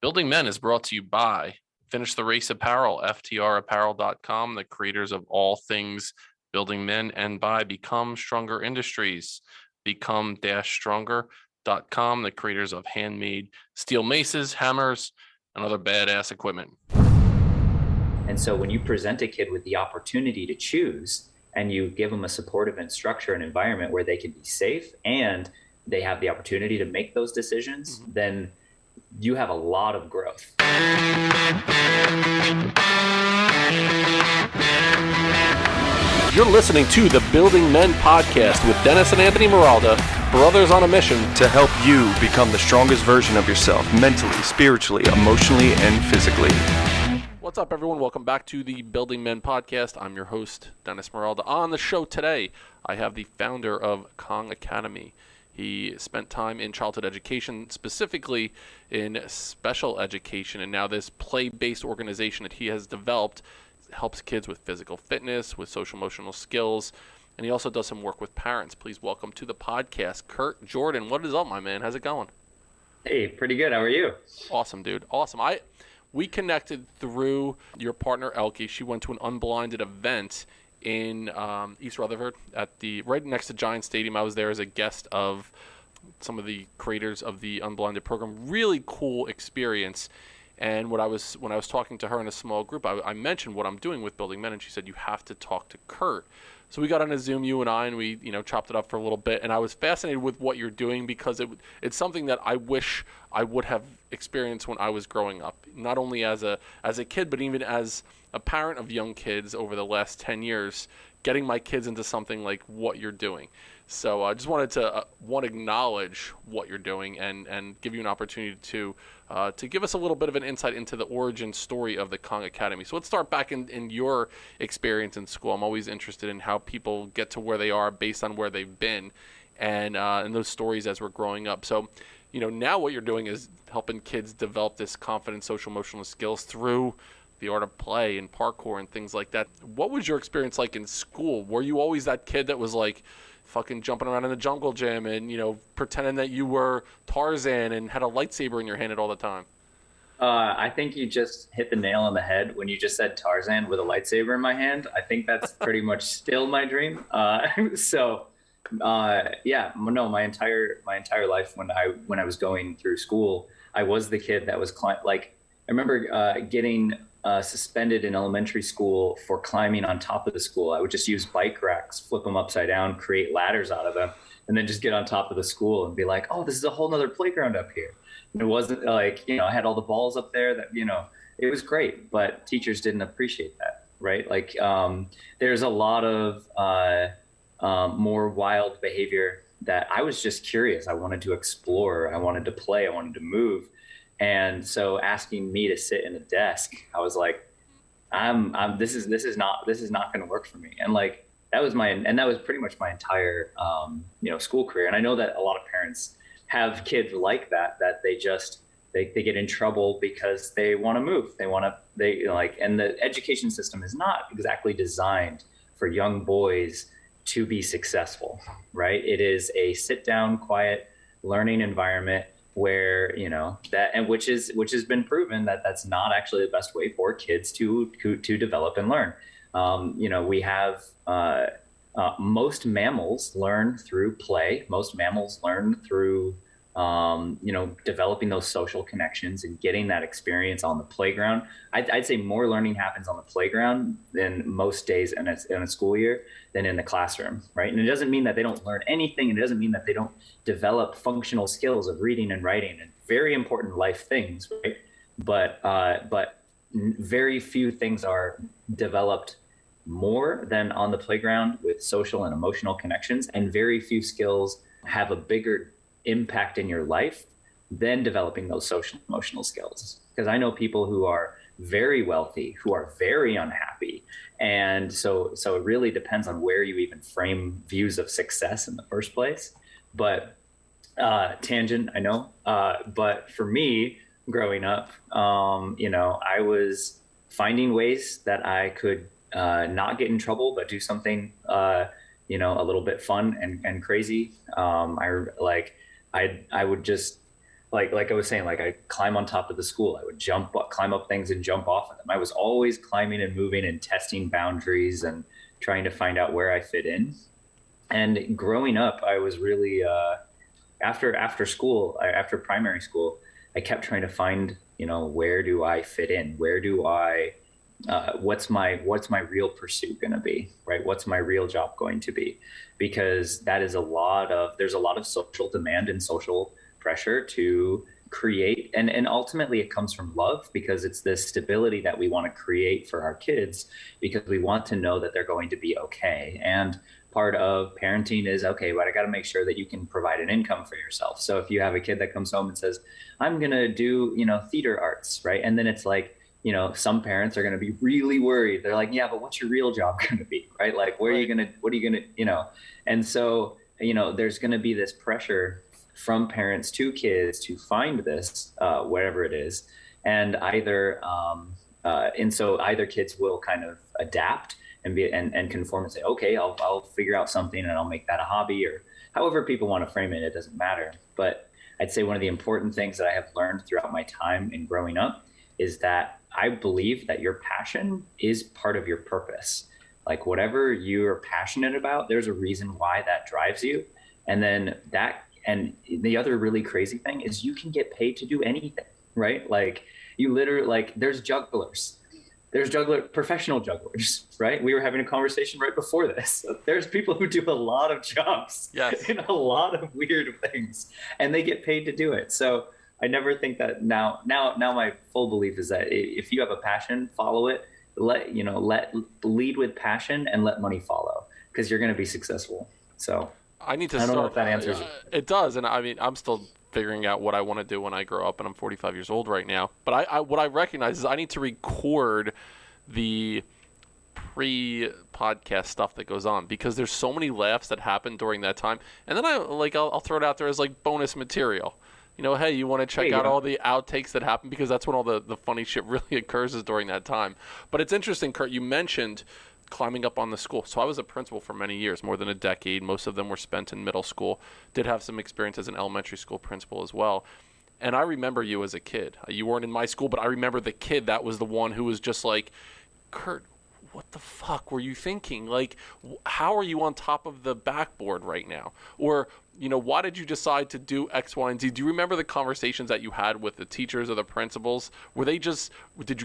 Building Men is brought to you by Finish the Race Apparel, ftrapparel.com, the creators of all things building men, and by Become Stronger Industries, become-stronger.com, the creators of handmade steel maces, hammers, and other badass equipment. And so when you present a kid with the opportunity to choose and you give them a supportive and structure and environment where they can be safe and they have the opportunity to make those decisions, then you have a lot of growth. You're listening to the Building Men podcast with Dennis and Anthony Meralda, brothers on a mission to help you become the strongest version of yourself, mentally, spiritually, emotionally, and physically. What's up, everyone? Welcome back to the Building Men podcast. I'm your host, Dennis Meralda. On the show today, I have the founder of Kong Academy. He spent time in childhood education, specifically in special education, and now this play-based organization that he has developed helps kids with physical fitness, with social-emotional skills, and he also does some work with parents. Please welcome to the podcast, Curt Jordan. What is up, my man? How's it going? Hey, pretty good. How are you? Awesome, dude. Awesome. We connected through your partner, Elke. She went to an unblinded event in East Rutherford right next to Giant Stadium. I was there as a guest of some of the creators of the unblinded program. Really cool experience. And when I was talking to her in a small group, I mentioned what I'm doing with Building Men, and she said, you have to talk to Curt. So we got on a Zoom, you and I, and we chopped it up for a little bit. And I was fascinated with what you're doing because it's something that I wish I would have experienced when I was growing up, not only as a kid, but even as a parent of young kids over the last 10 years, getting my kids into something like what you're doing. So I just wanted to acknowledge what you're doing and give you an opportunity to give us a little bit of an insight into the origin story of the Kong Academy. So let's start back in your experience in school. I'm always interested in how people get to where they are based on where they've been and those stories as we're growing up. So, now what you're doing is helping kids develop this confident social emotional skills through the art of play and parkour and things like that. What was your experience like in school? Were you always that kid that was like fucking jumping around in the jungle gym and, pretending that you were Tarzan and had a lightsaber in your hand all the time? I think you just hit the nail on the head when you just said Tarzan with a lightsaber in my hand. I think that's pretty much still my dream. My entire life when I was going through school, I was the kid that was I remember getting suspended in elementary school for climbing on top of the school. I would just use bike racks, flip them upside down, create ladders out of them, and then just get on top of the school and be like, oh, this is a whole nother playground up here. And it wasn't like, I had all the balls up there that, it was great, but teachers didn't appreciate that, right? Like there's a lot of more wild behavior that I was just curious. I wanted to explore. I wanted to play. I wanted to move. And so asking me to sit in a desk, I was like, this is not going to work for me. And like, that was pretty much my entire, school career. And I know that a lot of parents have kids like that they just, they get in trouble because they want to move. And the education system is not exactly designed for young boys to be successful, right? It is a sit down, quiet learning environment where which has been proven that that's not actually the best way for kids to develop and learn. We have most mammals learn through play. Most mammals learn through developing those social connections and getting that experience on the playground. I'd say more learning happens on the playground than most days in a school year than in the classroom, right? And it doesn't mean that they don't learn anything. It doesn't mean that they don't develop functional skills of reading and writing and very important life things, right? But very few things are developed more than on the playground with social and emotional connections, and very few skills have a bigger impact in your life than developing those social emotional skills. Because I know people who are very wealthy, who are very unhappy. And so it really depends on where you even frame views of success in the first place. But tangent, I know. But for me, growing up, I was finding ways that I could not get in trouble, but do something, a little bit fun and crazy. I would just like I was saying, like I climb on top of the school. I would climb up things and jump off of them. I was always climbing and moving and testing boundaries and trying to find out where I fit in. And growing up, I was really after school, after primary school, I kept trying to find, where do I fit in? Where do I what's my real pursuit going to be, right? What's my real job going to be? Because there's a lot of social demand and social pressure to create, and ultimately it comes from love, because it's this stability that we want to create for our kids, because we want to know that they're going to be okay. And part of parenting is, okay, but I got to make sure that you can provide an income for yourself. So if you have a kid that comes home and says, I'm going to do, theater arts, right? And then it's like, some parents are going to be really worried. They're like, yeah, but what's your real job going to be, right? Like, what are you going to, and so, there's going to be this pressure from parents to kids to find this, whatever it is. And so either kids will kind of adapt and conform and say, okay, I'll figure out something and I'll make that a hobby, or however people want to frame it. It doesn't matter. But I'd say one of the important things that I have learned throughout my time in growing up is that I believe that your passion is part of your purpose. Like whatever you're passionate about, there's a reason why that drives you. And then and the other really crazy thing is you can get paid to do anything, right? Like you literally, like there's professional jugglers, right? We were having a conversation right before this. There's people who do a lot of jumps, yes, in a lot of weird things, and they get paid to do it. So I never think that now my full belief is that if you have a passion, follow it, lead with passion and let money follow, because you're going to be successful. So I need to I don't start. know if that answers it does, and I mean, I'm still figuring out what I want to do when I grow up, and I'm 45 years old right now. But what I recognize is I need to record the pre-podcast stuff that goes on, because there's so many laughs that happen during that time, and then I'll throw it out there as like bonus material. Hey, you want to check out all the outtakes that happen, because that's when all the funny shit really occurs, is during that time. But it's interesting, Curt, you mentioned climbing up on the school. So I was a principal for many years, more than a decade. Most of them were spent in middle school. Did have some experience as an elementary school principal as well. And I remember you as a kid. You weren't in my school, but I remember the kid that was the one who was just like, Curt, what the fuck were you thinking? Like, how are you on top of the backboard right now? Or, why did you decide to do X, Y, and Z? Do you remember the conversations that you had with the teachers or the principals? Did you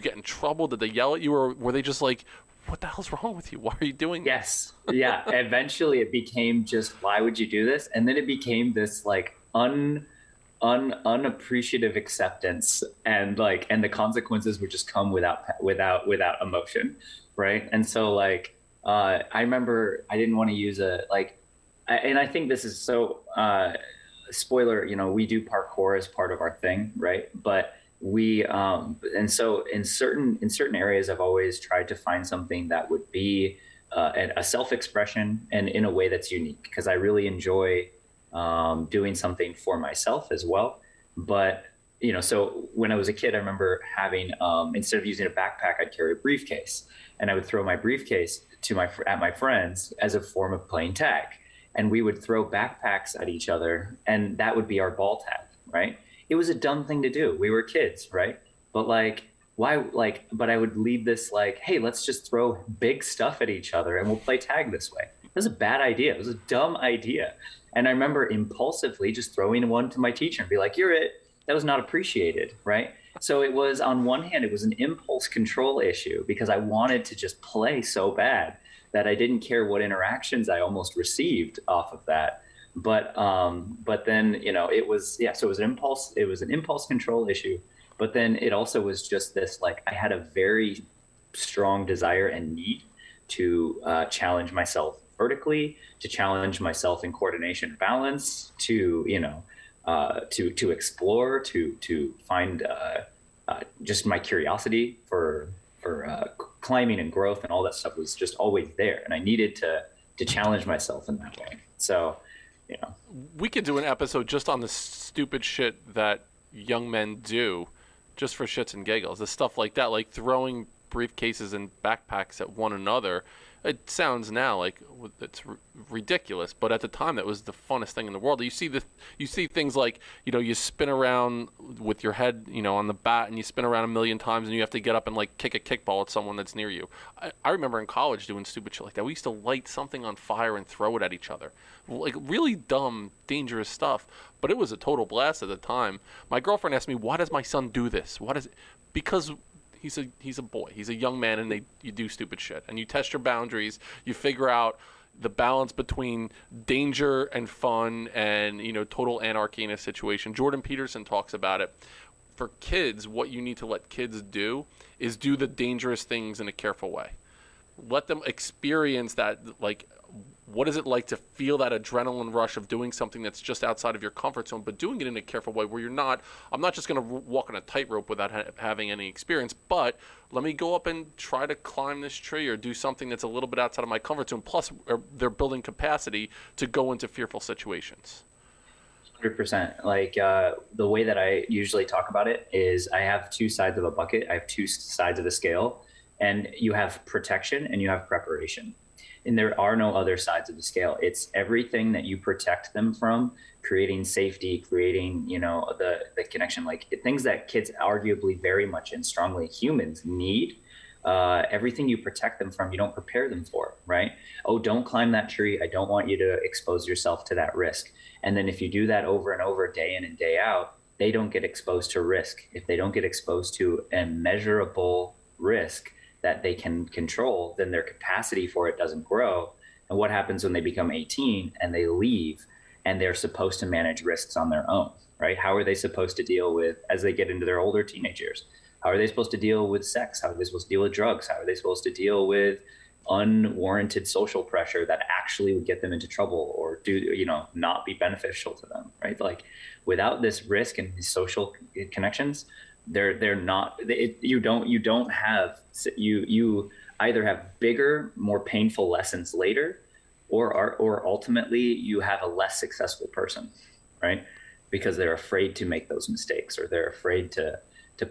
get in trouble? Did they yell at you? Or were they just like, what the hell's wrong with you? Why are you doing this? Yes. Yeah. Eventually it became just, why would you do this? And then it became this like unappreciative acceptance, and the consequences would just come without emotion. Right. And so I remember I didn't want to use and I think this is so, spoiler, we do parkour as part of our thing. Right. But and so in certain areas, I've always tried to find something that would be a self-expression and in a way that's unique, because I really enjoy doing something for myself as well. But, so when I was a kid, I remember having, instead of using a backpack, I'd carry a briefcase, and I would throw my briefcase at my friends as a form of playing tag. And we would throw backpacks at each other, and that would be our ball tag, right? It was a dumb thing to do. We were kids, right? But why? But I would lead this hey, let's just throw big stuff at each other and we'll play tag this way. It was a bad idea. It was a dumb idea. And I remember impulsively just throwing one to my teacher and be like, you're it. That was not appreciated, right? So it was, on one hand, it was an impulse control issue, because I wanted to just play so bad that I didn't care what interactions I almost received off of that. But then, it was, so it was an impulse control issue. But then it also was just this, I had a very strong desire and need to challenge myself vertically, to challenge myself in coordination and balance, to explore, to find just my curiosity for climbing and growth and all that stuff was just always there. And I needed to challenge myself in that way. So, we could do an episode just on the stupid shit that young men do just for shits and giggles. The stuff like that, like throwing briefcases and backpacks at one another. It sounds now like it's ridiculous, but at the time that was the funnest thing in the world. You see things like, you spin around with your head, on the bat, and you spin around a million times, and you have to get up and like kick a kickball at someone that's near you. I remember in college doing stupid shit like that. We used to light something on fire and throw it at each other, like really dumb, dangerous stuff. But it was a total blast at the time. My girlfriend asked me, "Why does my son do this? Because he's a boy. He's a young man, and you do stupid shit. And you test your boundaries. You figure out the balance between danger and fun and, total anarchy in a situation." Jordan Peterson talks about it. For kids, what you need to let kids do is do the dangerous things in a careful way. Let them experience that, like, what is it like to feel that adrenaline rush of doing something that's just outside of your comfort zone, but doing it in a careful way where I'm not just going to walk on a tightrope without having any experience, but let me go up and try to climb this tree or do something that's a little bit outside of my comfort zone. Plus, they're building capacity to go into fearful situations. 100%. Like the way that I usually talk about it is I have two sides of a bucket. I have two sides of a scale, and you have protection and you have preparation. And there are no other sides of the scale. It's everything that you protect them from, creating safety, creating, the connection, like things that kids arguably very much and strongly humans need. Everything you protect them from, you don't prepare them for, right? Oh, don't climb that tree. I don't want you to expose yourself to that risk. And then if you do that over and over, day in and day out, they don't get exposed to risk. If they don't get exposed to a measurable risk that they can control, then their capacity for it doesn't grow. And what happens when they become 18 and they leave and they're supposed to manage risks on their own, right? How are they supposed to deal with, as they get into their older teenage years, how are they supposed to deal with sex? How are they supposed to deal with drugs? How are they supposed to deal with unwarranted social pressure that actually would get them into trouble or not be beneficial to them, right? Like without this risk and these social connections, they're not, you either have bigger, more painful lessons later, or ultimately you have a less successful person, right? Because they're afraid to make those mistakes, or they're afraid to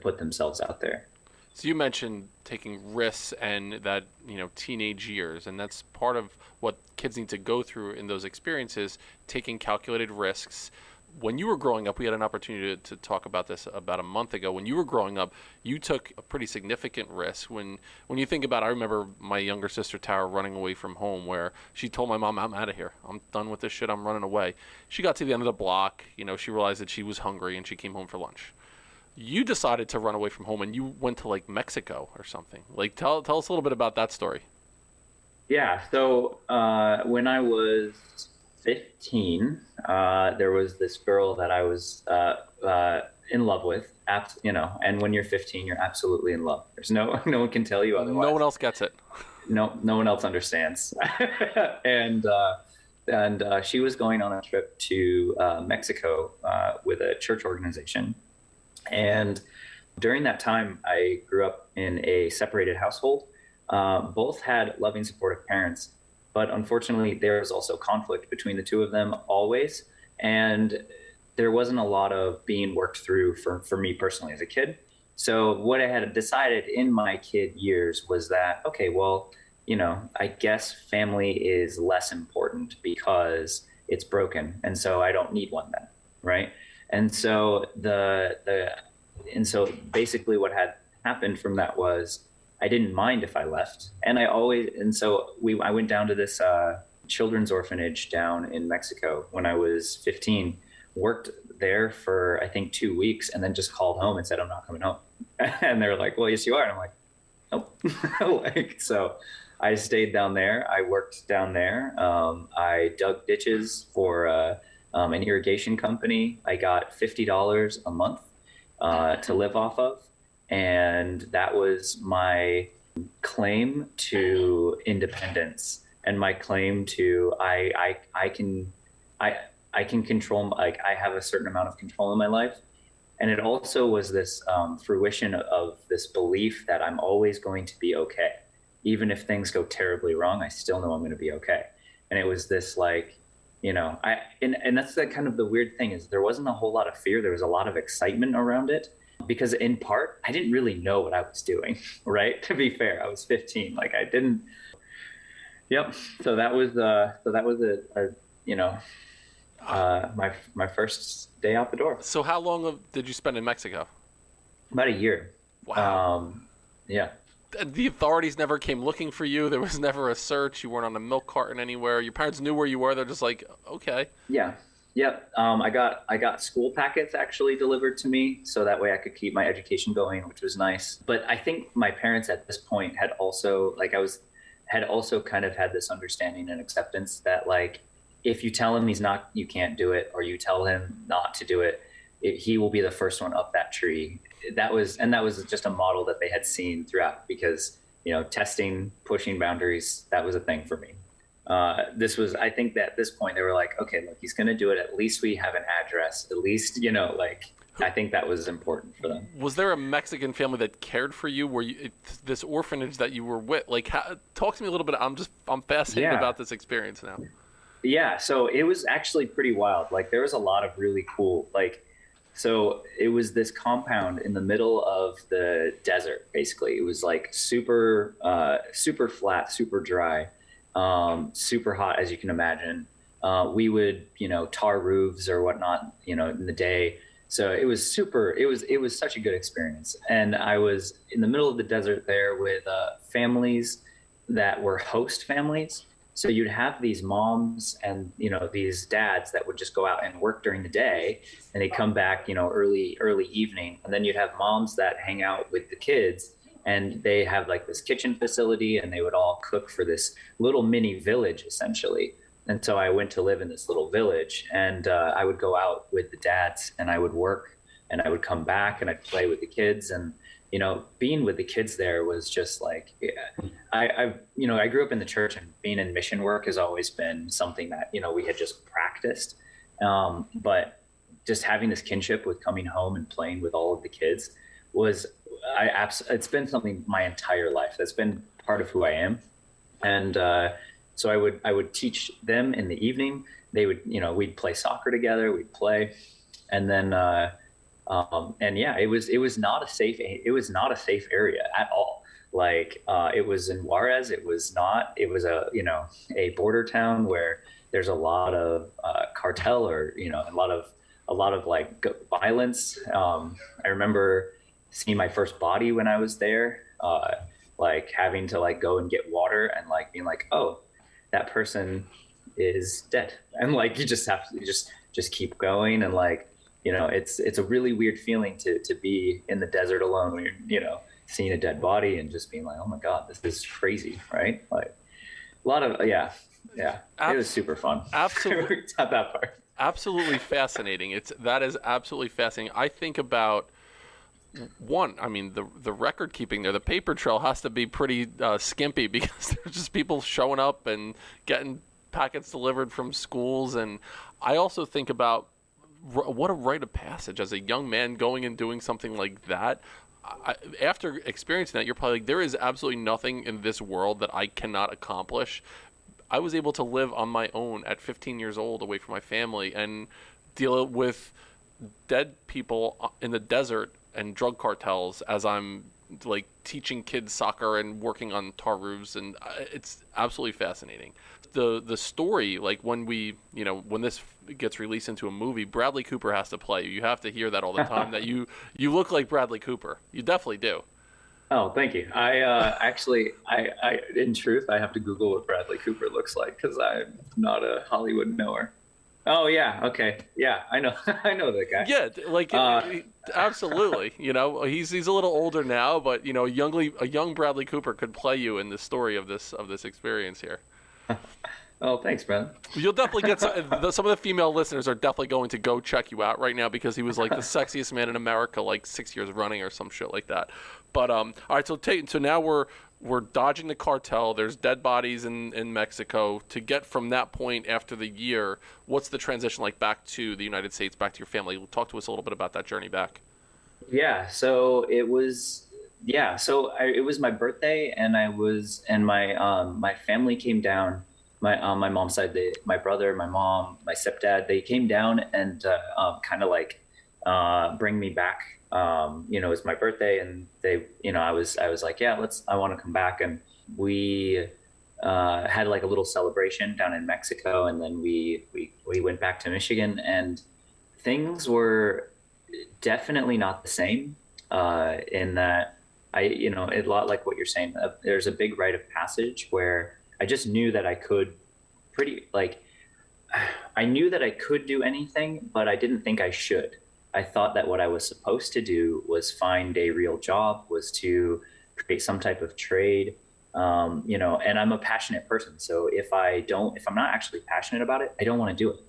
put themselves out there. So you mentioned taking risks and that, teenage years, and that's part of what kids need to go through in those experiences, taking calculated risks. When you were growing up, we had an opportunity to talk about this about a month ago. When you were growing up, you took a pretty significant risk. When you think about it, I remember my younger sister, Tara, running away from home, where she told my mom, "I'm out of here. I'm done with this shit. I'm running away." She got to the end of the block. She realized that she was hungry, and she came home for lunch. You decided to run away from home, and you went to, like, Mexico or something. Like, tell us a little bit about that story. Yeah. So when I was 15, there was this girl that I was in love with, and when you're 15, you're absolutely in love. There's no one can tell you otherwise. No one else gets it. No one else understands. and she was going on a trip to Mexico with a church organization. And during that time, I grew up in a separated household. Both had loving, supportive parents. But unfortunately, there was also conflict between the two of them always. And there wasn't a lot of being worked through for me personally as a kid. So what I had decided in my kid years was that, okay, well, I guess family is less important because it's broken. And so I don't need one then, right? And so so basically what had happened from that was I didn't mind if I left. I went down to this children's orphanage down in Mexico when I was 15, worked there for, I think, 2 weeks, and then just called home and said, "I'm not coming home." And they were like, "Well, yes, you are." And I'm like, "Nope." So I stayed down there. I worked down there. I dug ditches for an irrigation company. I got $50 a month to live off of. And that was my claim to independence and my claim to I can control, like I have a certain amount of control in my life. And it also was this fruition of this belief that I'm always going to be okay. Even if things go terribly wrong, I still know I'm going to be okay. And it was this like, and that's the kind of the weird thing is there wasn't a whole lot of fear. There was a lot of excitement around it. because in part, I didn't really know what I was doing, right? To be fair, I was 15. Like I didn't, yep. So that was you know, my first day out the door. So how long did you spend in Mexico? About a year. Wow. Yeah. The authorities never came looking for you. There was never a search. You weren't on a milk carton anywhere. Your parents knew where you were. They're just like, okay. Yeah. Yep. I got school packets actually delivered to me, so that way I could keep my education going, which was nice. But I think my parents at this point had also kind of had this understanding and acceptance that like, if you tell him you can't do it, or you tell him not to do it, he will be the first one up that tree. That was just a model that they had seen throughout, because, testing, pushing boundaries, that was a thing for me. I think that at this point they were like, okay, look, he's going to do it. At least we have an address. At least, I think that was important for them. Was there a Mexican family that cared for you? Were you this orphanage that you were with? Like, talk to me a little bit. I'm fascinated about this experience now. Yeah. So it was actually pretty wild. Like there was a lot of really cool, so it was this compound in the middle of the desert, basically. It was like super flat, super dry, super hot, as you can imagine. We would, tar roofs or whatnot, in the day. So it was such a good experience. And I was in the middle of the desert there with families that were host families. So you'd have these moms and, these dads that would just go out and work during the day, and they come back, early evening. And then you'd have moms that hang out with the kids, and they have like this kitchen facility, and they would all cook for this little mini village essentially. And so I went to live in this little village, and I would go out with the dads, and I would work, and I would come back, and I'd play with the kids. And being with the kids there was just like, I grew up in the church, and being in mission work has always been something that, we had just practiced. But just having this kinship with coming home and playing with all of the kids it's been something my entire life. That's been part of who I am. And so I would teach them in the evening. They would, we'd play soccer together, we'd play. And then, it was not a safe area at all. It was in Juarez. It was a border town where there's a lot of cartel, or, a lot of like violence. I remember seeing my first body when I was there, having to go and get water, and being like, oh, that person is dead. And you just have to just keep going. And it's a really weird feeling to be in the desert alone when you're, seeing a dead body and just being like, oh my God, this is crazy. Right. A lot of, yeah. It was super fun. Absolutely. At that part. Absolutely fascinating. That is absolutely fascinating. I think about the record keeping there, the paper trail has to be pretty skimpy, because there's just people showing up and getting packets delivered from schools. And I also think about what a rite of passage as a young man going and doing something like that. After experiencing that, you're probably like, there is absolutely nothing in this world that I cannot accomplish. I was able to live on my own at 15 years old, away from my family, and deal with dead people in the desert and drug cartels as I'm teaching kids soccer and working on tar roofs. And it's absolutely fascinating. The story, when when this gets released into a movie, Bradley Cooper has to play you. You have to hear that all the time, that you look like Bradley Cooper. You definitely do. Oh, thank you. I in truth, I have to Google what Bradley Cooper looks like, because I'm not a Hollywood knower. Oh yeah. Okay. Yeah, I know. I know that guy. Yeah. Absolutely. He's a little older now, but a young Bradley Cooper could play you in the story of this experience here. Oh, thanks, man. You'll definitely get some of the female listeners are definitely going to go check you out right now, because he was the sexiest man in America 6 years running or some shit like that. But all right, so now we're dodging the cartel. There's dead bodies in Mexico. To get from that point after the year, what's the transition like back to the United States, back to your family? Talk to us a little bit about that journey back. Yeah, so it was it was my birthday, and my family came down. My mom's side, my brother, my mom, my stepdad, they came down and bring me back It was my birthday, and they, I was like, yeah, I want to come back. And we had like a little celebration down in Mexico, and then we went back to Michigan, and things were definitely not the same. In that a lot like what you're saying. There's a big rite of passage where I just knew that I knew that I could do anything, but I didn't think I should. I thought that what I was supposed to do was find a real job, was to create some type of trade. And I'm a passionate person. So if I'm not actually passionate about it, I don't want to do it.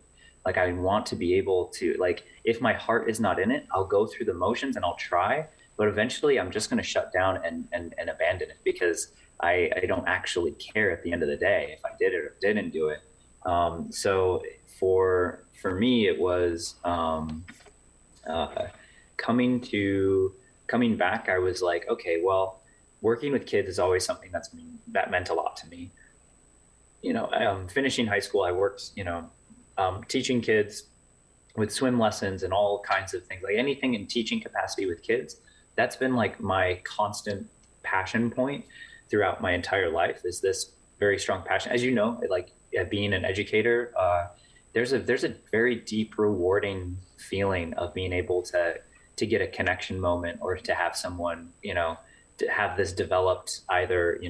Like, I want to be able to, like, if my heart is not in it, I'll go through the motions and I'll try, but eventually I'm just going to shut down and abandon it, because I don't actually care at the end of the day if I did it or didn't do it. So for me, it was, coming back, I was like, okay, well, working with kids is always something that meant a lot to me. Finishing high school, I worked, teaching kids with swim lessons and all kinds of things, like anything in teaching capacity with kids. That's been like my constant passion point throughout my entire life, is this very strong passion. As you know, like, being an educator, there's a very deep, rewarding feeling of being able to get a connection moment, or to have someone, to have this developed either,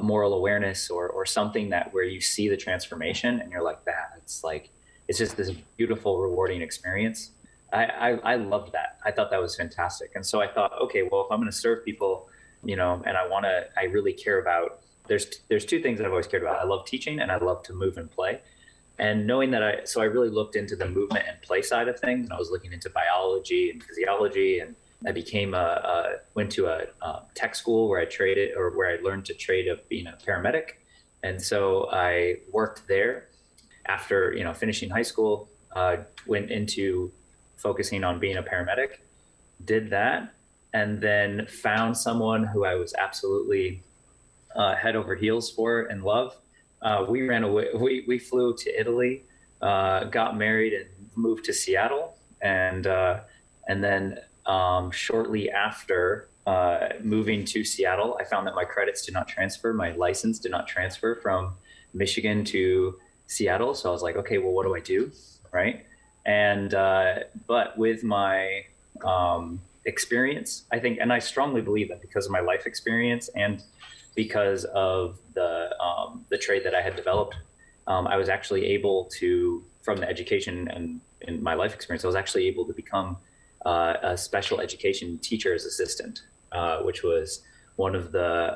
moral awareness or something where you see the transformation and you're like, that it's just this beautiful, rewarding experience. I loved that. I thought that was fantastic. And so I thought, okay, well, if I'm going to serve people, and I really care about, there's two things that I've always cared about. I love teaching, and I love to move and play. And knowing that I really looked into the movement and play side of things, and I was looking into biology and physiology, and I went to a tech school where I learned to trade of being a paramedic. And so I worked there after, finishing high school, went into focusing on being a paramedic, did that, and then found someone who I was absolutely head over heels for and love. We ran away. We flew to Italy, got married, and moved to Seattle. And then shortly after moving to Seattle, I found that my credits did not transfer. My license did not transfer from Michigan to Seattle. So I was like, okay, well, what do I do? Right. And but with my experience, I think, and I strongly believe that because of my life experience and because of the trade that I had developed, I was actually able to, from the education and in my life experience, I was actually able to become a special education teacher's assistant, which was one of the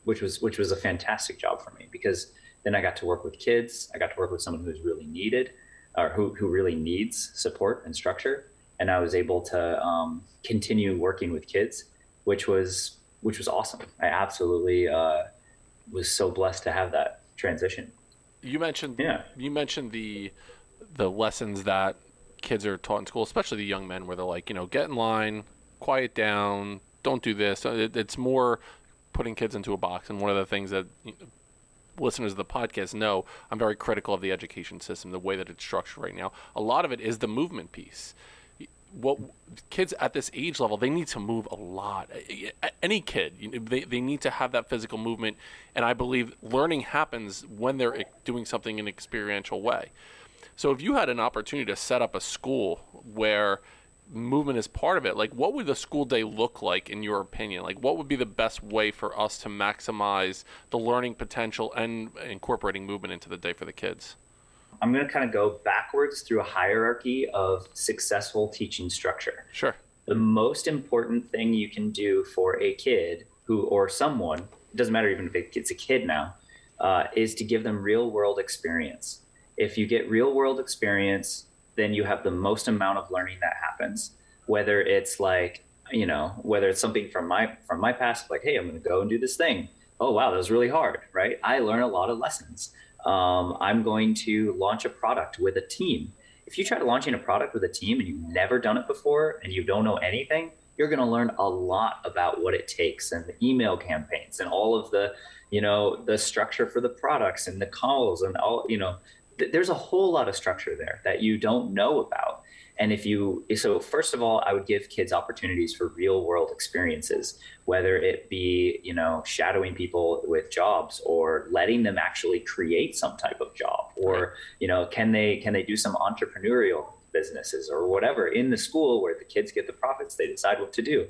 which was a fantastic job for me, because then I got to work with kids. I got to work with someone who's really needed, or who really needs support and structure, and I was able to continue working with kids, which was awesome. I absolutely was so blessed to have that transition. You mentioned the lessons that kids are taught in school, especially the young men, where they're like, get in line, quiet down, don't do this. It's more putting kids into a box. And one of the things that listeners of the podcast know, I'm very critical of the education system, the way that it's structured right now. A lot of it is the movement piece. What kids at this age level, they need to move a lot. Any kid, they need to have that physical movement, and I believe learning happens when they're doing something in an experiential way. So if you had an opportunity to set up a school where movement is part of it, like, what would the school day look like in your opinion? Like, what would be the best way for us to maximize the learning potential and incorporating movement into the day for the kids? I'm going to kind of go backwards through a hierarchy of successful teaching structure. Sure. The most important thing you can do for a kid or someone, it doesn't matter even if it's a kid now, is to give them real world experience. If you get real world experience, then you have the most amount of learning that happens. Whether it's like, whether it's something from my past, like, hey, I'm going to go and do this thing. Oh, wow, that was really hard, right? I learn a lot of lessons. I'm going to launch a product with a team. If you try launching a product with a team and you've never done it before and you don't know anything, you're going to learn a lot about what it takes, and the email campaigns and all of the, the structure for the products and the calls and all, there's a whole lot of structure there that you don't know about. And so first of all, I would give kids opportunities for real world experiences, whether it be, shadowing people with jobs or letting them actually create some type of job, or, can they do some entrepreneurial businesses or whatever in the school where the kids get the profits, they decide what to do.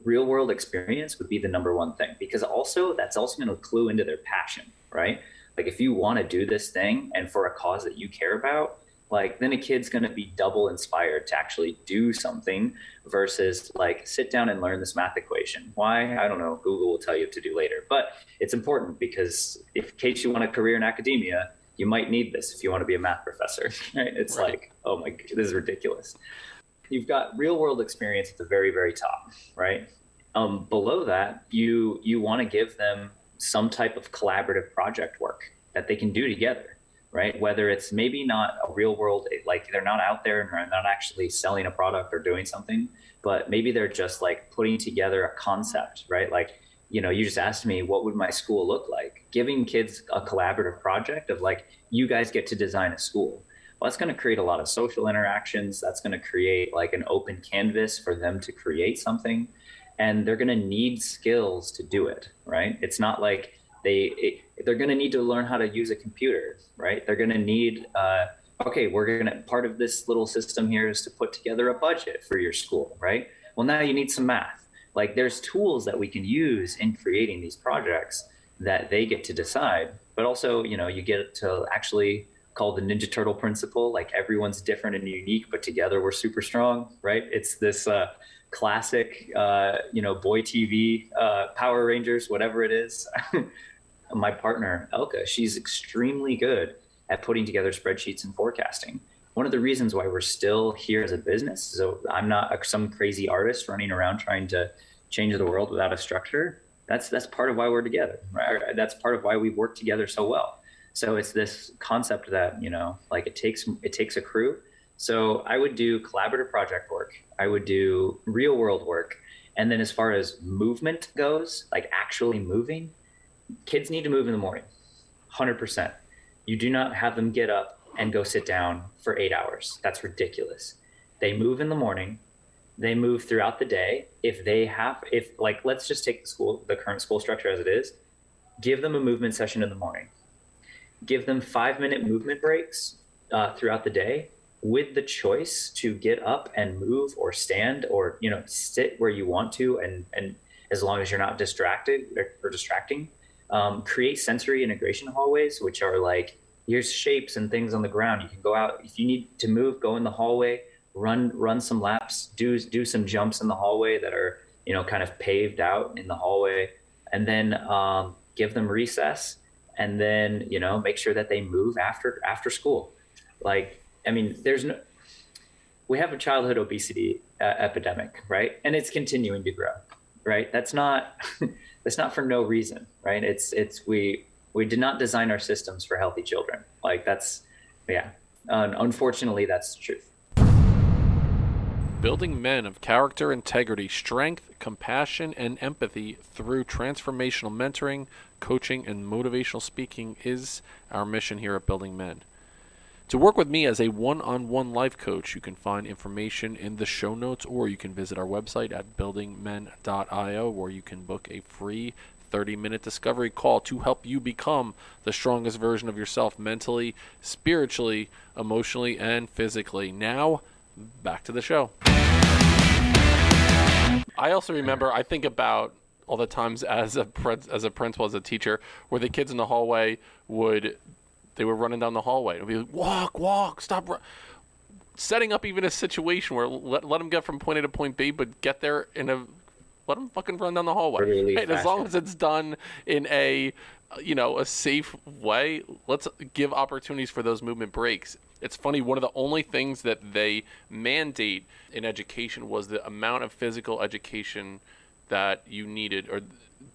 Real world experience would be the number one thing, because that's also going to clue into their passion, right? Like if you want to do this thing and for a cause that you care about, like then a kid's going to be double inspired to actually do something versus like sit down and learn this math equation. Why? I don't know. Google will tell you what to do later, but it's important because in case you want a career in academia, you might need this if you want to be a math professor, right? It's right. Like, oh my, this is ridiculous. You've got real world experience at the very, very top, right? Below that, you want to give them some type of collaborative project work that they can do together, right? Whether it's maybe not a real world, like they're not out there and they're not actually selling a product or doing something, but maybe they're just like putting together a concept, right? Like, you just asked me, what would my school look like? Giving kids a collaborative project of like, you guys get to design a school. Well, that's going to create a lot of social interactions. That's going to create like an open canvas for them to create something. And they're going to need skills to do it, right? It's not like they're going to need to learn how to use a computer, right? They're going to need, part of this little system here is to put together a budget for your school, right? Well, now you need some math. Like there's tools that we can use in creating these projects that they get to decide, but also, you get to actually call the Ninja Turtle principle. Like everyone's different and unique, but together we're super strong, right? It's this classic, boy TV, Power Rangers, whatever it is. My partner, Elka, she's extremely good at putting together spreadsheets and forecasting. One of the reasons why we're still here as a business, so I'm not some crazy artist running around trying to change the world without a structure. That's part of why we're together, right? That's part of why we work together so well. So it's this concept that, like it takes a crew. So I would do collaborative project work. I would do real world work. And then as far as movement goes, like actually moving, kids need to move in the morning, 100%. You do not have them get up and go sit down for 8 hours. That's ridiculous. They move in the morning. They move throughout the day. Let's just take the current school structure as it is, give them a movement session in the morning, give them 5-minute movement breaks throughout the day with the choice to get up and move or stand or, sit where you want to. And as long as you're not distracted or distracting, create sensory integration hallways, which are like, here's shapes and things on the ground. You can go out if you need to move, go in the hallway, run some laps, do some jumps in the hallway that are, kind of paved out in the hallway, and then give them recess, and then, make sure that they move after school. Like, I mean, we have a childhood obesity epidemic, right? And it's continuing to grow, right? That's not for no reason, right? We did not design our systems for healthy children. Like unfortunately, that's the truth. Building men of character, integrity, strength, compassion, and empathy through transformational mentoring, coaching, and motivational speaking is our mission here at Building Men. To work with me as a one-on-one life coach, you can find information in the show notes, or you can visit our website at buildingmen.io, where you can book a free 30-minute discovery call to help you become the strongest version of yourself mentally, spiritually, emotionally, and physically. Now, back to the show. I also remember, I think about all the times as a principal, as a teacher, where the kids in the hallway they were running down the hallway. It would be like, walk, stop. Setting up even a situation where let them get from point A to point B, but get there let them fucking run down the hallway. Really right? As long as it's done in a safe way, let's give opportunities for those movement breaks. It's funny, one of the only things that they mandate in education was the amount of physical education that you needed, or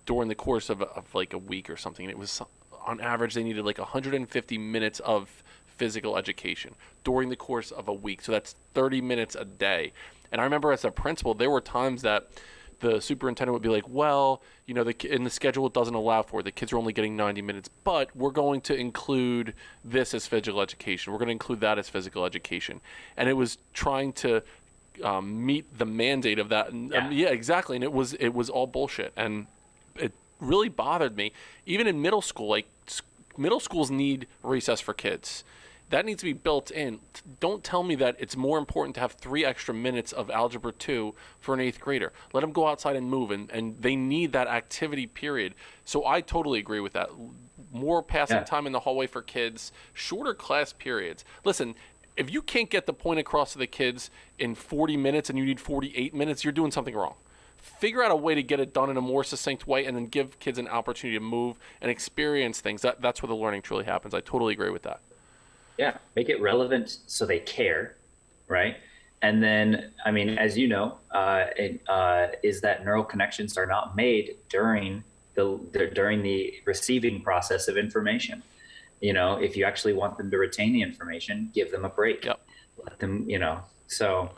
during the course of like a week or something. It was, on average, they needed like 150 minutes of physical education during the course of a week. So that's 30 minutes a day. And I remember as a principal, there were times that the superintendent would be like, well, in the schedule it doesn't allow for it. The kids are only getting 90 minutes, but we're going to include this as physical education. We're going to include that as physical education. And it was trying to meet the mandate of that. And, yeah, exactly. And it was all bullshit. And it really bothered me. Even in middle school, like middle schools need recess for kids. That needs to be built in. Don't tell me that it's more important to have 3 extra minutes of Algebra 2 for an 8th grader. Let them go outside and move, and they need that activity period. So I totally agree with that. More passing time in the hallway for kids, shorter class periods. Listen, if you can't get the point across to the kids in 40 minutes and you need 48 minutes, you're doing something wrong. Figure out a way to get it done in a more succinct way and then give kids an opportunity to move and experience things. That's where the learning truly happens. I totally agree with that. Yeah, make it relevant so they care, right? And then, I mean, as you know, is that neural connections are not made during the receiving process of information. If you actually want them to retain the information, give them a break. Yep. Let them, so.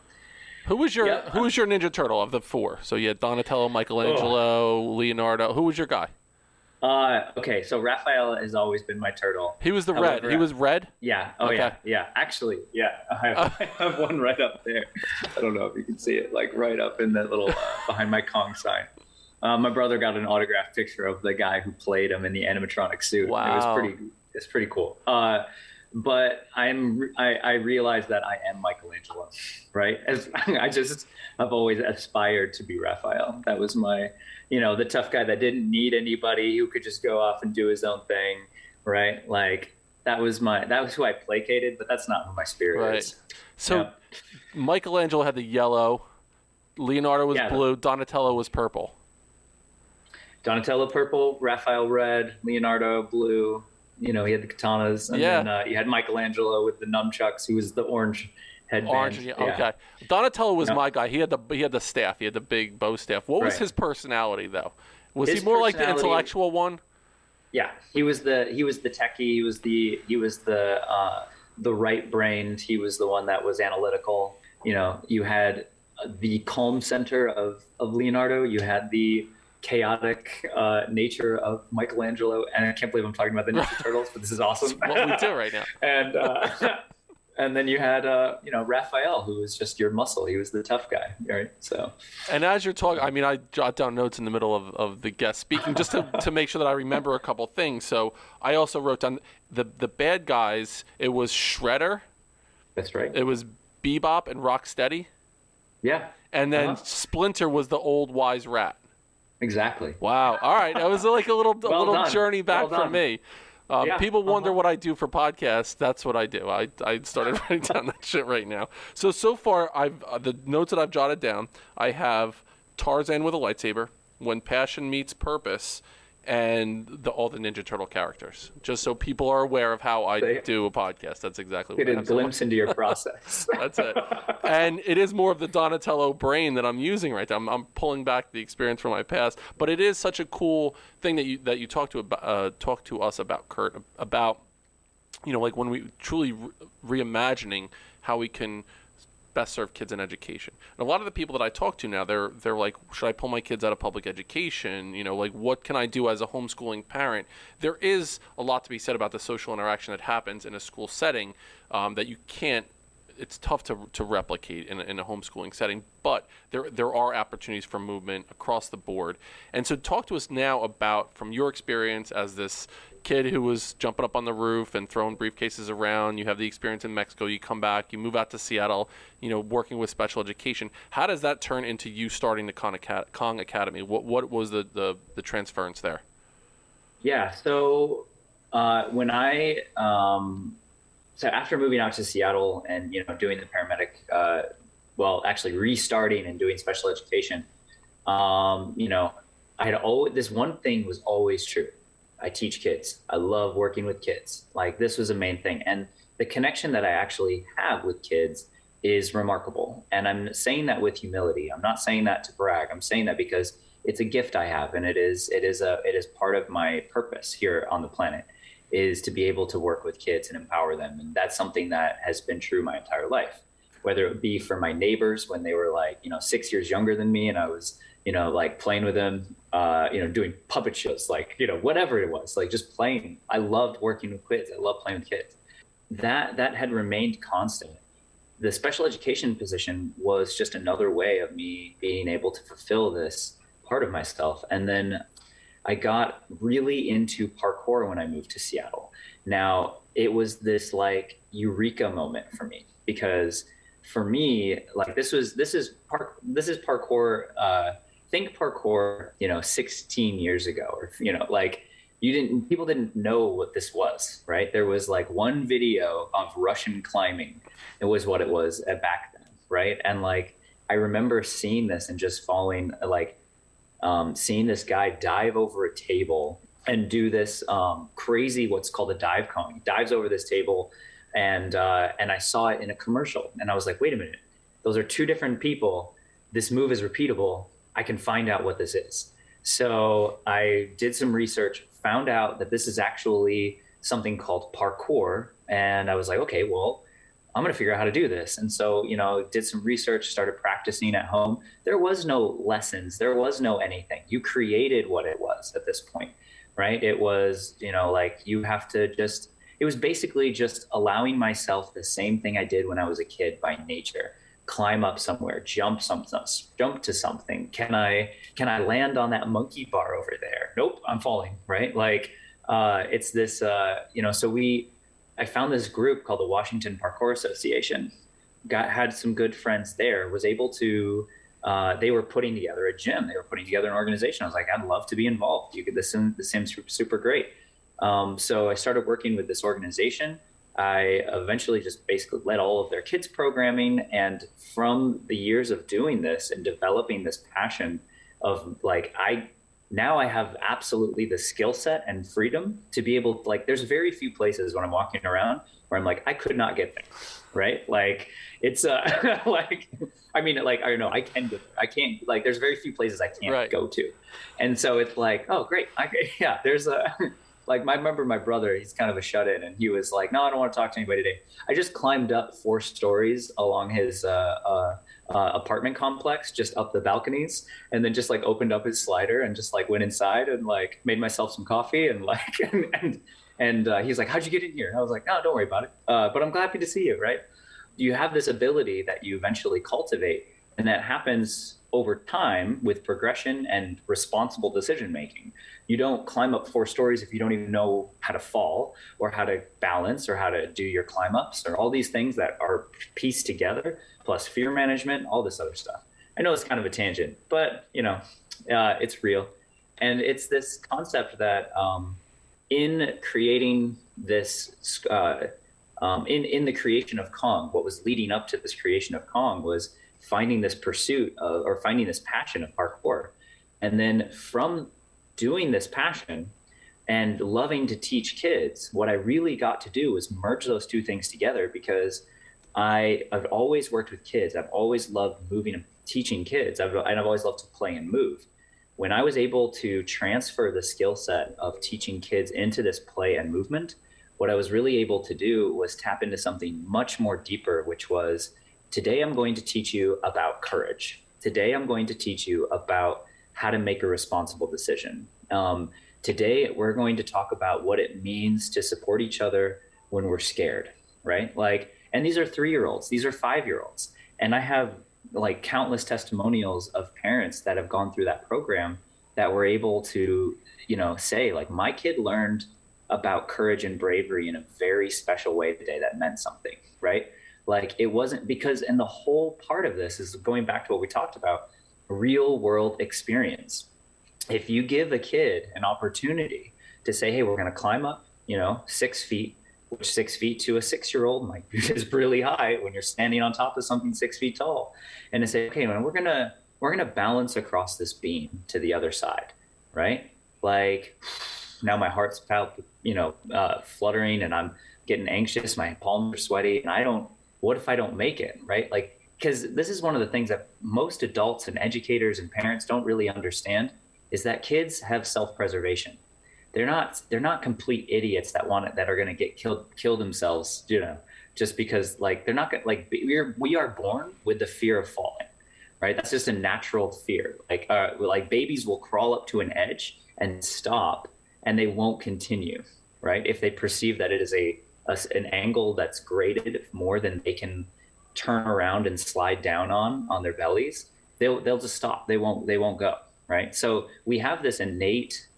Who was your Ninja Turtle of the 4? So you had Donatello, Michelangelo, Leonardo. Who was your guy? Okay, so Raphael has always been my turtle. He was the red. He was red? Yeah. Oh, okay. Yeah. Actually, yeah. I have one right up there. I don't know if you can see it, like right up in that little behind my Kong sign. My brother got an autographed picture of the guy who played him in the animatronic suit. Wow. It's pretty cool. But I realized that I am Michelangelo, right? I've always aspired to be Raphael. That was my, the tough guy that didn't need anybody, who could just go off and do his own thing, right? Like that was who I placated, but that's not who my spirit is. So Michelangelo had the yellow, Leonardo was blue, Donatello was purple. Donatello purple, Raphael red, Leonardo blue. He had the katanas, and then you had Michelangelo with the nunchucks, who was the orange headband. Okay. Donatello was my guy. He had the staff. He had the big bow staff. What was his personality, though? Was he more like the intellectual one? Yeah, he was the techie. He was the right-brained. He was the one that was analytical. You had the calm center of Leonardo. You had the chaotic nature of Michelangelo, and I can't believe I'm talking about the Ninja Turtles, but this is awesome. What we do right now. And then you had Raphael, who was just your muscle. He was the tough guy, right? So. And as you're talking, I mean, I jot down notes in the middle of the guest speaking just to make sure that I remember a couple things. So I also wrote down the bad guys. It was Shredder. That's right. It was Bebop and Rocksteady. Yeah. And then Splinter was the old wise rat. Exactly. Wow. All right. That was like a little journey back for me. People wonder what I do for podcasts. That's what I do. I started writing down that shit right now. So far, the notes that I've jotted down, I have Tarzan with a lightsaber, When Passion Meets Purpose, and all the Ninja Turtle characters. Just so people are aware of how I do a podcast. That's exactly what I have. Get a glimpse into your process. That's it. And it is more of the Donatello brain that I'm using right now. I'm pulling back the experience from my past. But it is such a cool thing that you talk to us about, Curt, about, like when we truly reimagining how we can best serve kids in education. And a lot of the people that I talk to now, they're like, should I pull my kids out of public education? Like, what can I do as a homeschooling parent? There is a lot to be said about the social interaction that happens in a school setting that you can't. It's tough to replicate in a homeschooling setting, but there are opportunities for movement across the board. And so talk to us now about, from your experience as this kid who was jumping up on the roof and throwing briefcases around. You have the experience in Mexico. You come back. You move out to Seattle, working with special education. How does that turn into you starting the Kong Academy? What was the transference there? Yeah, so when so after moving out to Seattle and doing the paramedic, actually restarting and doing special education, I had this one thing was always true. I teach kids. I love working with kids. Like, this was a main thing, and the connection that I actually have with kids is remarkable. And I'm saying that with humility. I'm not saying that to brag. I'm saying that because it's a gift I have, and it is part of my purpose here on the planet, is to be able to work with kids and empower them. And that's something that has been true my entire life, whether it be for my neighbors when they were 6 years younger than me, and I was like playing with him, doing puppet shows, like, whatever it was, like just playing. I loved working with kids. I love playing with kids. That had remained constant. The special education position was just another way of me being able to fulfill this part of myself. And then I got really into parkour when I moved to Seattle. Now, it was this like eureka moment for me, because for me, like this is parkour, think parkour, 16 years ago, or, like people didn't know what this was, right? There was like one video of Russian climbing. It was what it was back then, right? And like, I remember seeing this and just falling, like, seeing this guy dive over a table and do this crazy, what's called a dive cone. He dives over this table, and I saw it in a commercial, and I was like, wait a minute, those are two different people. This move is repeatable. I can find out what this is. So I did some research, found out that this is actually something called parkour, and I was like, okay, well, I'm going to figure out how to do this. And so, did some research, started practicing at home. There was no lessons. There was no anything. You created what it was at this point, right? It was, like you have to just, it was basically just allowing myself the same thing I did when I was a kid by nature. Climb up somewhere, jump to something. Can I land on that monkey bar over there? Nope, I'm falling, right? Like, it's this, I found this group called the Washington Parkour Association. Had some good friends there. Was able to. They were putting together a gym. They were putting together an organization. I was like, I'd love to be involved. This seems super great. So I started working with this organization. I eventually just basically led all of their kids programming. And from the years of doing this and developing this passion of like, now I have absolutely the skill set and freedom to be able to, like, there's very few places when I'm walking around where I'm like, I could not get there. Right. Like it's like, I mean, like, I don't know, I can get there. I can't, like, there's very few places I can't go to. And so it's like, oh, great. There's like, I remember my brother, he's kind of a shut-in, and he was like, no, I don't want to talk to anybody today. I just climbed up 4 stories along his apartment complex, just up the balconies, and then just like opened up his slider and just like went inside and like made myself some coffee and like, and he's like, how'd you get in here? And I was like, no, don't worry about it. But I'm happy to see you, right? You have this ability that you eventually cultivate, and that happens over time with progression and responsible decision-making. You don't climb up 4 stories if you don't even know how to fall or how to balance or how to do your climb ups or all these things that are pieced together, plus fear management, all this other stuff. I know it's kind of a tangent, but it's real. And it's this concept that in creating this, in the creation of Kong, what was leading up to this creation of Kong was finding this pursuit of, or finding this passion of parkour. And then from doing this passion and loving to teach kids, what I really got to do was merge those two things together, because I've always worked with kids. I've always loved moving and teaching kids. I've always loved to play and move. When I was able to transfer the skill set of teaching kids into this play and movement, what I was really able to do was tap into something much more deeper, which was, today I'm going to teach you about courage. Today I'm going to teach you about how to make a responsible decision. Today we're going to talk about what it means to support each other when we're scared, right? Like, and these are 3-year-olds, these are 5-year-olds. And I have like countless testimonials of parents that have gone through that program that were able to, say like, my kid learned about courage and bravery in a very special way today that meant something, right? Like, it wasn't because, and the whole part of this is going back to what we talked about, real world experience. If you give a kid an opportunity to say, hey, we're going to climb up, 6 feet, which 6 feet to a 6-year-old might be is really high when you're standing on top of something 6 feet tall, and to say, okay, man, we're going to balance across this beam to the other side, right? Like, now my heart's fluttering and I'm getting anxious, my palms are sweaty, and what if I don't make it, right? Like, because this is one of the things that most adults and educators and parents don't really understand, is that kids have self-preservation. They're not complete idiots that are going to get kill themselves, just because, like, they're not going, like, we are born with the fear of falling. right? That's just a natural fear. Like babies will crawl up to an edge and stop, and they won't continue, right? If they perceive that it is an angle that's graded more than they can turn around and slide down on their bellies, they'll just stop. They won't go, right? So we have this innate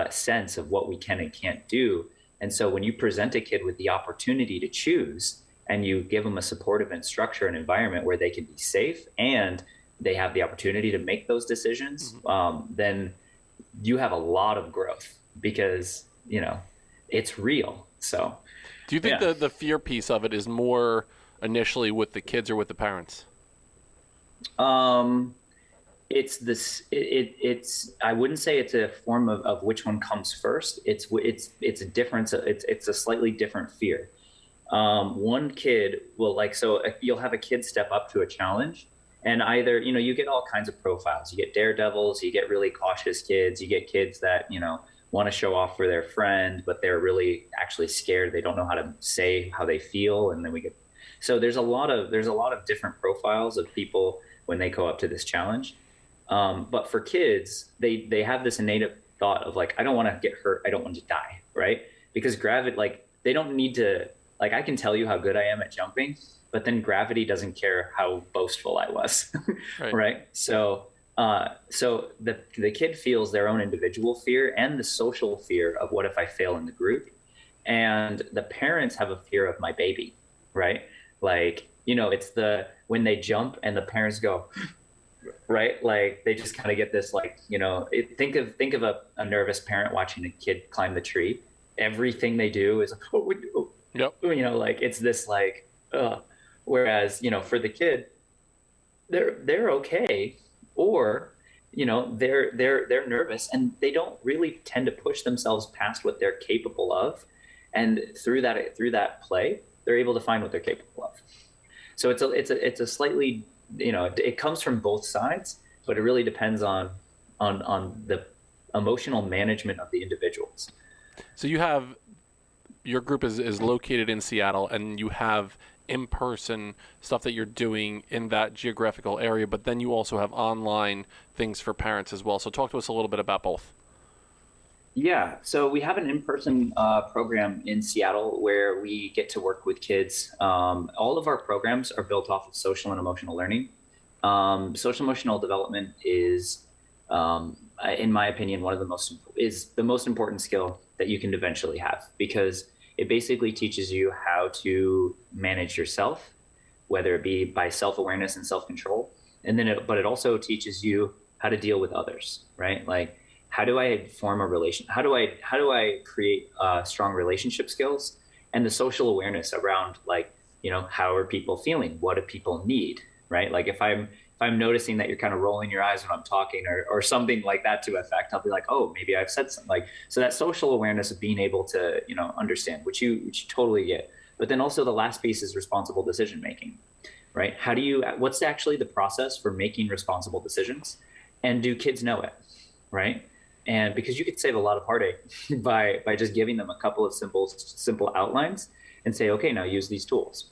sense of what we can and can't do. And so when you present a kid with the opportunity to choose, and you give them a supportive and structure and environment where they can be safe and they have the opportunity to make those decisions, then you have a lot of growth, because it's real. So do you think the fear piece of it is more initially with the kids or with the parents? It's this. It's. I wouldn't say it's a form of which one comes first. It's a difference. It's a slightly different fear. One kid will you'll have a kid step up to a challenge, and either you get all kinds of profiles. You get daredevils. You get really cautious kids. You get kids that want to show off for their friend, but they're really actually scared. They don't know how to say how they feel, and then there's a lot of different profiles of people when they go up to this challenge. But for kids, they have this innate thought of I don't want to get hurt. I don't want to die. Right. Because gravity, they don't need to, I can tell you how good I am at jumping, but then gravity doesn't care how boastful I was. Right. Right. So the kid feels their own individual fear and the social fear of what if I fail in the group, and the parents have a fear of my baby. Right. It's when they jump and the parents go, right? They just kind of get this, think of a nervous parent watching a kid climb the tree. Everything they do is, yep. It's this whereas, for the kid, they're okay, or, they're nervous and they don't really tend to push themselves past what they're capable of. And through that play, they're able to find what they're capable of. So it's a slightly, it comes from both sides, but it really depends on the emotional management of the individuals. So your group is located in Seattle, and you have in-person stuff that you're doing in that geographical area, but then you also have online things for parents as well. So talk to us a little bit about both. Yeah, so we have an in-person program in Seattle where we get to work with kids. All of our programs are built off of social and emotional learning. Social emotional development is, in my opinion, the most important skill that you can eventually have, because it basically teaches you how to manage yourself, whether it be by self-awareness and self-control, but it also teaches you how to deal with others, right? How do I form a relation? How do I create strong relationship skills, and the social awareness around how are people feeling? What do people need? Right? If I'm noticing that you're kind of rolling your eyes when I'm talking, or something like that to effect, I'll be like, oh, maybe I've said something. So that social awareness of being able to understand, which you totally get. But then also the last piece is responsible decision making, right? What's actually the process for making responsible decisions, and do kids know it, right? And because you could save a lot of heartache by just giving them a couple of simple outlines and say, okay, now use these tools.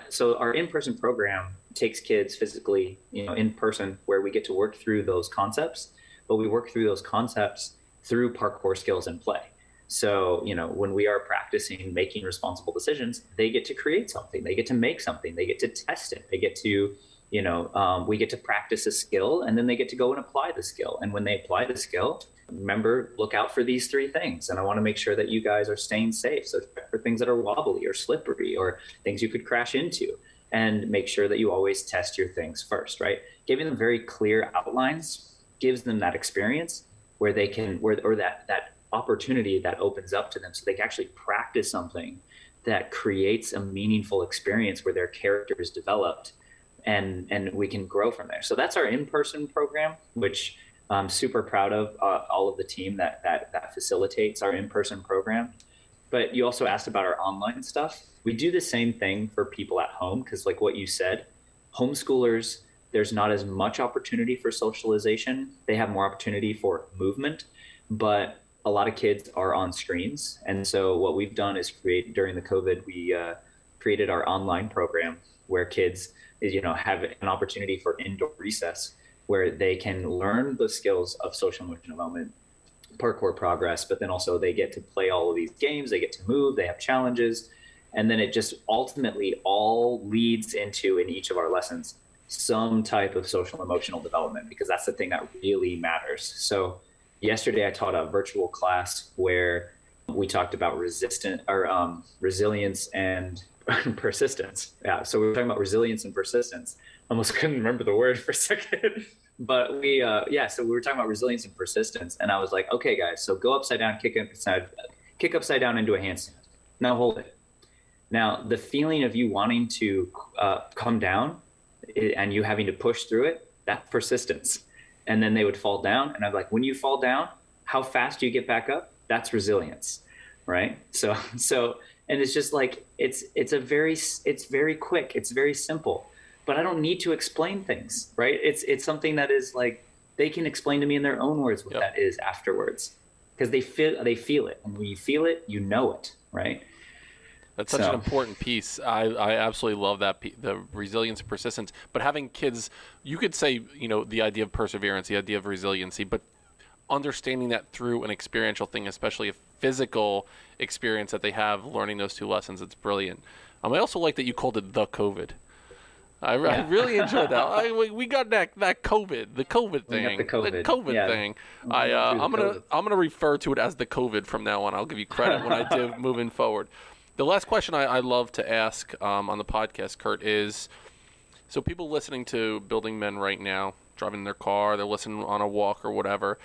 So our in-person program takes kids physically, in person, where we get to work through those concepts, but we work through those concepts through parkour skills and play. So, when we are practicing making responsible decisions, they get to create something, they get to make something, they get to test it, they get to we get to practice a skill, and then they get to go and apply the skill. And when they apply the skill, remember, look out for these 3 things. And I want to make sure that you guys are staying safe. So check for things that are wobbly or slippery or things you could crash into, and make sure that you always test your things first, right? Giving them very clear outlines gives them that experience where they can, or that opportunity that opens up to them, so they can actually practice something that creates a meaningful experience where their character is developed. And we can grow from there. So that's our in-person program, which I'm super proud of, all of the team that facilitates our in-person program. But you also asked about our online stuff. We do the same thing for people at home, because like what you said, homeschoolers, there's not as much opportunity for socialization. They have more opportunity for movement, but a lot of kids are on screens. And so what we've done is during the COVID, we created our online program where kids is, have an opportunity for indoor recess where they can learn the skills of social emotional development, parkour progress, but then also they get to play all of these games, they get to move, they have challenges, and then it just ultimately all leads into, in each of our lessons, some type of social emotional development, because that's the thing that really matters. So yesterday I taught a virtual class where we talked about resilience and persistence. Yeah, so we were talking about resilience and persistence. Almost couldn't remember the word for a second. But so we were talking about resilience and persistence. And I was like, okay, guys, so go upside down, kick upside down into a handstand. Now hold it. Now, the feeling of you wanting to come down and you having to push through it, that's persistence. And then they would fall down. And I'm like, when you fall down, how fast do you get back up? That's resilience, right? So, and it's just like, it's very quick. It's very simple, but I don't need to explain things, right? It's something that is like, they can explain to me in their own words what that is afterwards, because they feel it. And when you feel it, you know it, right? That's such an important piece. I absolutely love that, the resilience and persistence. But having kids, you could say, the idea of perseverance, the idea of resiliency, but understanding that through an experiential thing, especially a physical experience that they have learning those two lessons, it's brilliant. I also like that you called it the COVID. I really enjoyed that. We got that COVID, the COVID thing. The COVID thing. I'm gonna refer to it as the COVID from now on. I'll give you credit when I do moving forward. The last question I love to ask on the podcast, Curt, is, so people listening to Building Men right now, driving in their car, they're listening on a walk or whatever,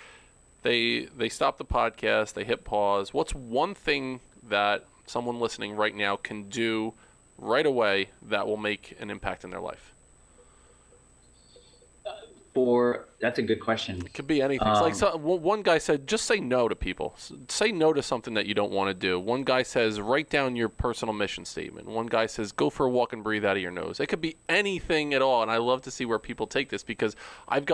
they stop the podcast, they hit pause. What's one thing that someone listening right now can do right away that will make an impact in their life? That's a good question. It could be anything. It's like one guy said, just say no to people. Say no to something that you don't want to do. One guy says, write down your personal mission statement. One guy says, go for a walk and breathe out of your nose. It could be anything at all, and I love to see where people take this, because I've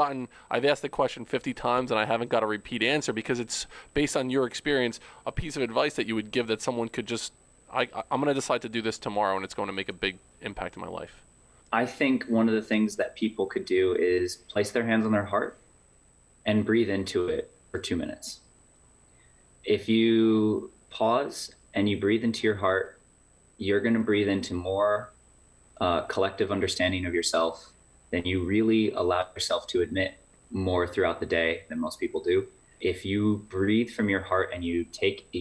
asked the question 50 times and I haven't got a repeat answer, because it's based on your experience, a piece of advice that you would give that someone could just, I'm going to decide to do this tomorrow and it's going to make a big impact in my life. I think one of the things that people could do is place their hands on their heart and breathe into it for 2 minutes. If you pause and you breathe into your heart, you're going to breathe into more collective understanding of yourself than you really allow yourself to admit more throughout the day than most people do. If you breathe from your heart and you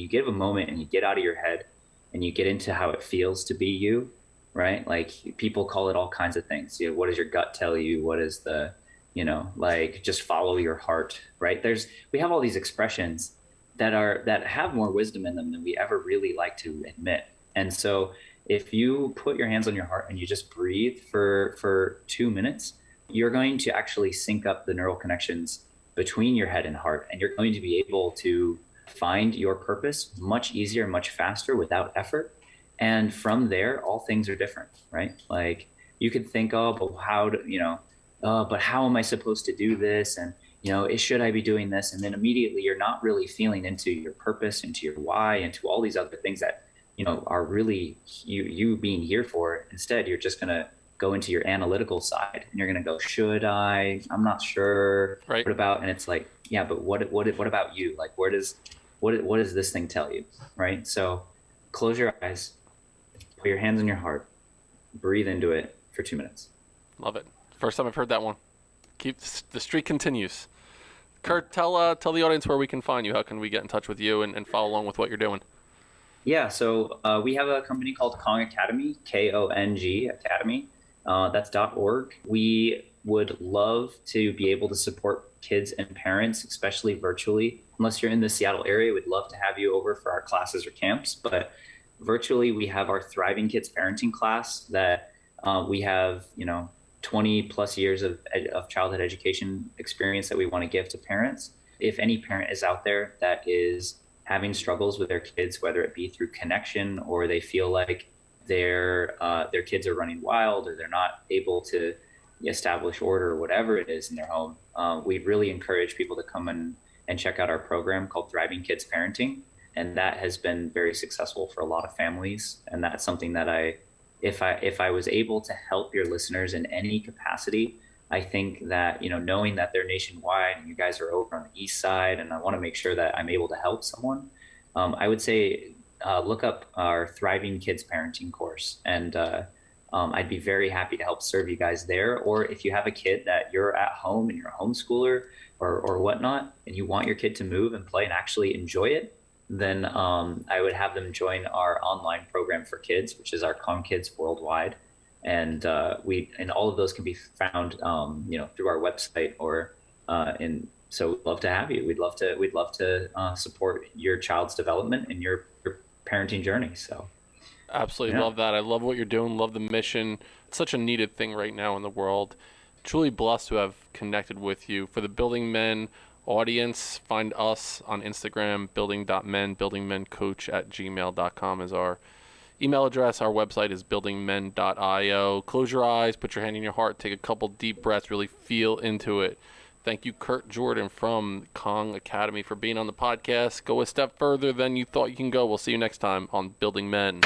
give a moment and you get out of your head and you get into how it feels to be you, right? Like, people call it all kinds of things. What does your gut tell you? What is the, like, just follow your heart, right? We have all these expressions that have more wisdom in them than we ever really like to admit. And so if you put your hands on your heart and you just breathe for 2 minutes, you're going to actually sync up the neural connections between your head and heart. And you're going to be able to find your purpose much easier, much faster, without effort. And from there, all things are different, right? Like, you could think, but how am I supposed to do this? And, should I be doing this? And then immediately you're not really feeling into your purpose, into your why, into all these other things that, are really you being here for. Instead, you're just going to go into your analytical side and you're going to go, should I? I'm not sure. Right. What about? And it's like, yeah, but what about you? Like, what does this thing tell you? Right. So close your eyes. Put your hands on your heart, breathe into it for 2 minutes. Love it. First time I've heard that one. The streak continues. Curt, tell the audience where we can find you. How can we get in touch with you and follow along with what you're doing? Yeah, so we have a company called Kong Academy, Kong Academy. That's .org. We would love to be able to support kids and parents, especially virtually. Unless you're in the Seattle area, we'd love to have you over for our classes or camps, but virtually, we have our Thriving Kids Parenting class that we have, 20 plus years of childhood education experience that we want to give to parents. If any parent is out there that is having struggles with their kids, whether it be through connection or they feel like their kids are running wild or they're not able to establish order or whatever it is in their home, we really encourage people to come and check out our program called Thriving Kids Parenting. And that has been very successful for a lot of families. And that's something that I if I was able to help your listeners in any capacity, I think that, knowing that they're nationwide and you guys are over on the east side, and I want to make sure that I'm able to help someone, I would say look up our Thriving Kids Parenting course, and I'd be very happy to help serve you guys there. Or if you have a kid that you're at home and you're a homeschooler or whatnot, and you want your kid to move and play and actually enjoy it, then I would have them join our online program for kids, which is our Calm Kids Worldwide. And and all of those can be found, through our website or so we'd love to have you. We'd love to support your child's development and your parenting journey. So. Absolutely love that. I love what you're doing. Love the mission. It's such a needed thing right now in the world. Truly blessed to have connected with you. For the Building Men audience, find us on Instagram, building.men, buildingmencoach@gmail.com is our email address. Our website is buildingmen.io. Close your eyes, put your hand in your heart, take a couple deep breaths, really feel into it. Thank you, Curt Jordan from Kong Academy, for being on the podcast. Go a step further than you thought you can go. We'll see you next time on Building Men.